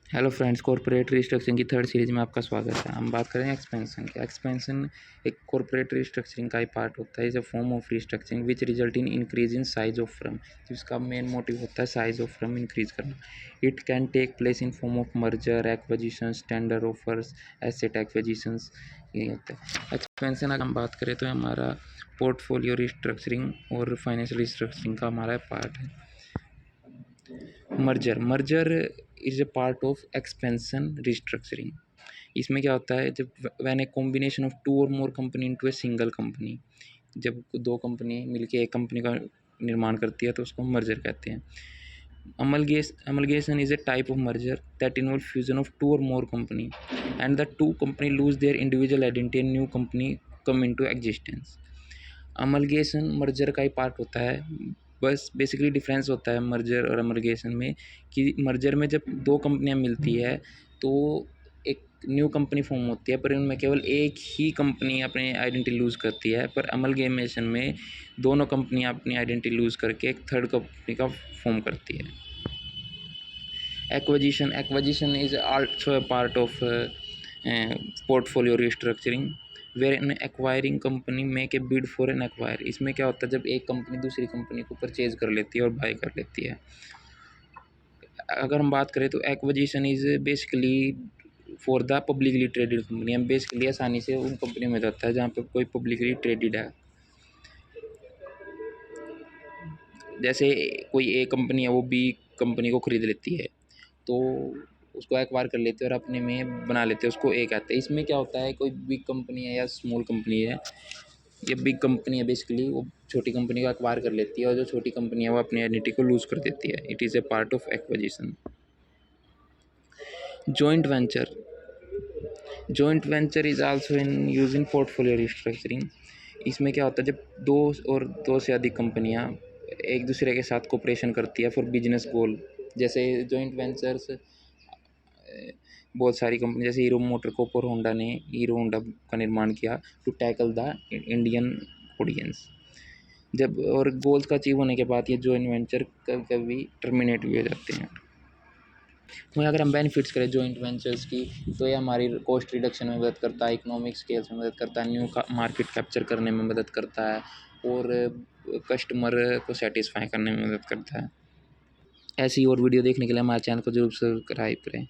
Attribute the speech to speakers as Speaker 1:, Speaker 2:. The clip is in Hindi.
Speaker 1: हेलो फ्रेंड्स, कॉर्पोरेट रिस्ट्रक्चरिंग की थर्ड सीरीज में आपका स्वागत है। हम बात करें एक्सपेंशन की। एक्सपेंशन एक कॉर्पोरेट रिस्ट्रक्चरिंग का ही पार्ट होता है। Is a form of restructuring which result in increase in size of firm. जिसका मेन मोटिव होता है साइज ऑफ फर्म इंक्रीज करना। It can take place in form of merger, acquisition, tender offers, asset acquisitions. ये होता है एक्सपेंशन। अगर हम बात करें तो हमारा पोर्टफोलियो रिस्ट्रक्चरिंग और फाइनेंशियल रिस्ट्रक्चरिंग का हमारा पार्ट है। Merger is a part of expansion restructuring. इसमें क्या होता है, जब when a combination of two और more company into a single company, जब दो कंपनी मिलके एक कंपनी का निर्माण करती है तो उसको मर्जर कहते हैं। Amalgamation is a type of merger that involve fusion of two और more company and the two company lose their individual identity and new company come into existence. Amalgamation merger का ही पार्ट होता है। बस बेसिकली डिफरेंस होता है मर्जर और अमलगेशन में कि मर्जर में जब दो कंपनियां मिलती है तो एक न्यू कंपनी फॉर्म होती है, पर उनमें केवल एक ही कंपनी अपनी आइडेंटिटी लूज़ करती है। पर अमलगेमेशन में दोनों कंपनियां अपनी आइडेंटिटी लूज़ करके एक थर्ड कंपनी का फॉर्म करती है। Acquisition is also a part of portfolio restructuring where an acquiring company make a bid for an acquire। इसमें क्या होता है, जब एक कंपनी दूसरी कंपनी को परचेज कर लेती है और बाय कर लेती है। अगर हम बात करें तो acquisition is basically for the publicly traded company. हम बेसिकली आसानी से उन कंपनी में जाता है जहाँ पे कोई पब्लिकली ट्रेडेड है। जैसे कोई एक कंपनी है, वो बी कंपनी को खरीद लेती है तो उसको एक्वायर कर लेते हैं और अपने में बना लेते हैं, उसको ए कहते हैं। इसमें क्या होता है, कोई बिग कंपनी है या स्मॉल कंपनी है, ये बिग कंपनी है बेसिकली वो छोटी कंपनी को एक्वायर कर लेती है और जो छोटी कंपनी है वो अपनी आइडेंटिटी को लूज़ कर देती है। It is a part of acquisition. Joint venture is also in use in portfolio restructuring. इसमें क्या होता है, जब दो से अधिक कंपनियां एक दूसरे के साथ कोऑपरेशन करती है फॉर बिजनेस गोल। जैसे जॉइंट वेंचर्स बहुत सारी कंपनी, जैसे हीरो मोटर कॉर्प और होंडा ने हीरो होंडा का निर्माण किया to tackle the Indian audience. जब और गोल्स का अचीव होने के बाद ये जॉइंट वेंचर कभी कभी टर्मिनेट भी हो जाते हैं। वहीं अगर हम बेनिफिट्स करें जॉइंट वेंचर्स की, तो ये हमारी कॉस्ट रिडक्शन में मदद करता है, इकोनॉमिक स्केल्स में मदद करता है, न्यू मार्केट कैप्चर करने में मदद करता है और कस्टमर को सेटिस्फाई करने में मदद करता है। ऐसी और वीडियो देखने के लिए हमारे चैनल को जरूर सब्सक्राइब करें।